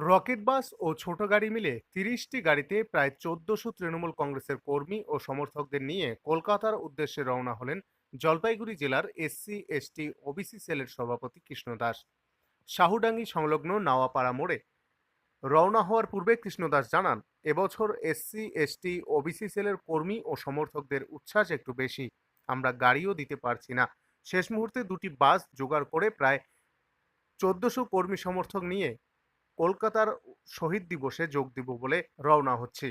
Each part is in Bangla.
রকেট বাস ও ছোট গাড়ি মিলে ৩০টি গাড়িতে প্রায় ১৪০০ তৃণমূল কংগ্রেসের কর্মী ও সমর্থকদের নিয়ে কলকাতার উদ্দেশ্যে রওনা হলেন জলপাইগুড়ি জেলার এসসি এসটি ওবিসি সেলের সভাপতি কৃষ্ণ দাস। শাহুডাঙ্গি সংলগ্ন নাওয়াপাড়া মোড়ে রওনা হওয়ার পূর্বে কৃষ্ণ দাস জানান, এবছর এসসি এসটি ওবিসি সেলের কর্মী ও সমর্থকদের উচ্ছ্বাস একটু বেশি। আমরা গাড়িও দিতে পারছি না। শেষ মুহূর্তে দুটি বাস জোগাড় করে প্রায় ১৪০০ কর্মী সমর্থক নিয়ে কলকাতার শহীদ দিবসে যোগ দিব বলে রওনা হচ্ছি।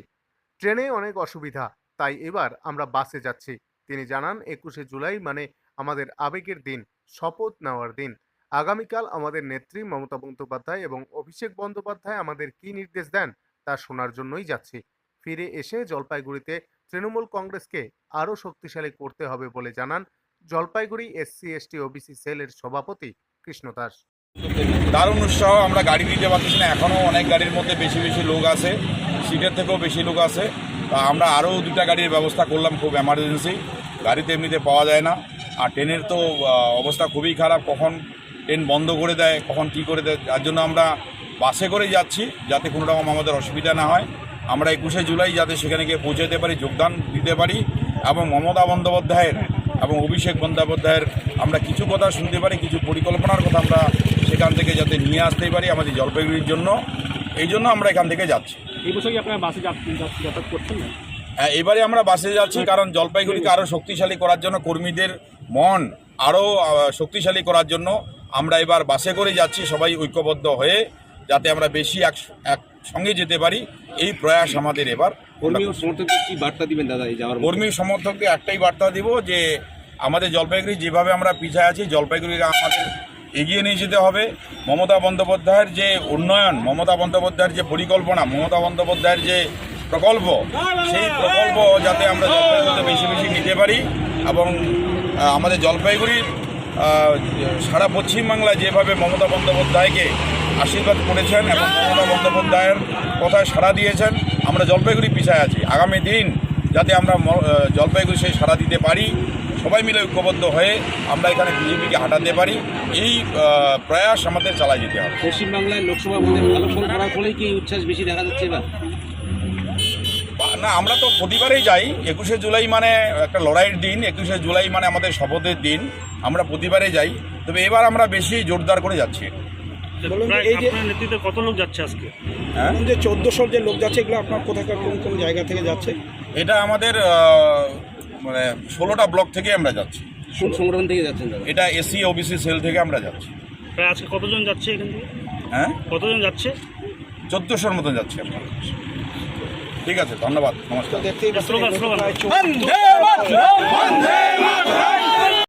ট্রেনে অনেক অসুবিধা, তাই এবার আমরা বাসে যাচ্ছি। তিনি জানান, ২১শে জুলাই মানে আমাদের আবেগের দিন, শপথ নেওয়ার দিন। আগামীকাল আমাদের নেত্রী মমতা বন্দ্যোপাধ্যায় এবং অভিষেক বন্দ্যোপাধ্যায় আমাদের কি নির্দেশ দেন তা শোনার জন্যই যাচ্ছি। ফিরে এসে জলপাইগুড়িতে তৃণমূল কংগ্রেসকে আরও শক্তিশালী করতে হবে বলে জানান জলপাইগুড়ি এসসি এসটি ওবিসি সেলের সভাপতি কৃষ্ণ দাস। দারুণ উৎসাহ। আমরা গাড়ি দিতে পারছি না, এখনও অনেক গাড়ির মধ্যে বেশি বেশি লোক আছে, সিটের থেকেও বেশি লোক আছে। তা আমরা আরও দুটা গাড়ির ব্যবস্থা করলাম, খুব এমার্জেন্সি। গাড়িতে এমনিতে পাওয়া যায় না, আর ট্রেনের তো অবস্থা খুবই খারাপ, কখন ট্রেন বন্ধ করে দেয়, কখন কী করে দেয়। যার জন্য আমরা বাসে করেই যাচ্ছি, যাতে কোনো রকম আমাদের অসুবিধা না হয়। আমরা ২১শে জুলাই যাতে সেখানে গিয়ে পৌঁছাতে পারি, যোগদান দিতে পারি, এবং মমতা বন্দ্যোপাধ্যায়ের এবং অভিষেক বন্দ্যোপাধ্যায়ের আমরা কিছু কথা শুনতে পারি, কিছু পরিকল্পনার কথা আমরা সেখান থেকে যাতে নিয়ে আসতে পারি আমাদের জলপাইগুড়ির জন্য। এই জন্য আমরা এখান থেকে যাচ্ছি। এই বছর কি আপনারা বাসে যাতায়াত করছেন না? হ্যাঁ, এবারে আমরা বাসে যাচ্ছি, কারণ জলপাইগুড়িকে আরও শক্তিশালী করার জন্য, কর্মীদের মন আরও শক্তিশালী করার জন্য আমরা এবার বাসে করে যাচ্ছি, সবাই ঐক্যবদ্ধ হয়ে, যাতে আমরা বেশি একসঙ্গে যেতে পারি। এই প্রয়াস আমাদের এবার। কর্মী ও সমর্থকদের কি বার্তা দিবেন দাদা এই যাওয়ার? কর্মী সমর্থককে একটাই বার্তা দিব যে আমাদের জলপাইগুড়ি যেভাবে আমরা পিছায় আছি, জলপাইগুড়িকে আমাদের এগিয়ে নিয়ে যেতে হবে। মমতা বন্দ্যোপাধ্যায়ের যে উন্নয়ন, মমতা বন্দ্যোপাধ্যায়ের যে পরিকল্পনা, মমতা বন্দ্যোপাধ্যায়ের যে প্রকল্প, সেই প্রকল্প যাতে আমরা জলপাইগুড়িতে বেশি বেশি নিতে পারি, এবং আমাদের জলপাইগুড়ির সারা পশ্চিমবাংলায় যেভাবে মমতা বন্দ্যোপাধ্যায়কে আশীর্বাদ করেছেন এবং মমতা বন্দ্যোপাধ্যায়ের কথায় সাড়া দিয়েছেন, আমরা জলপাইগুড়ি পিছায় আছি। আগামী দিন যাতে আমরা জলপাইগুড়ি সেই সাড়া দিতে পারি, সবাই মিলে ঐক্যবদ্ধ হয়ে আমরা এখানে বিজেপিকে হাঁটাতে পারি, এই প্রয়াস আমাদের চালাই যেতে হবে। পশ্চিমবাংলায় লোকসভা ভোটে ভালো ফল করার ফলেই কি উচ্ছ্বাস বেশি দেখা যাচ্ছে এবার? না, আমরা তো প্রতিবারেই যাই। ২১শে জুলাই মানে একটা লড়াইয়ের দিন, ২১শে জুলাই মানে আমাদের শপথের দিন, আমরা প্রতিবারে যাই। তবে এবার আমরা বেশি জোরদার করে যাচ্ছি। এই যে নেতৃত্বে কত লোক যাচ্ছে আজকে? হ্যাঁ, যে ১৪০০ যে লোক যাচ্ছে, এগুলো আপনার কোথাকার কোন কোন জায়গা থেকে যাচ্ছে? এটা আমাদের মানে ১৬টা ব্লক থেকে আমরা যাচ্ছি। কোন সংগঠন থেকে যাচ্ছেন দাদা? এটা এসসি ওবিসি সেল থেকে আমরা যাচ্ছি। প্রায় আজকে কতজন যাচ্ছে এখান থেকে? হ্যাঁ, কতজন যাচ্ছে? ১৪০০-র মতন যাচ্ছি আমরা। ঠিক আছে, ধন্যবাদ, নমস্কার। দেখতেই পাচ্ছেন স্লোগান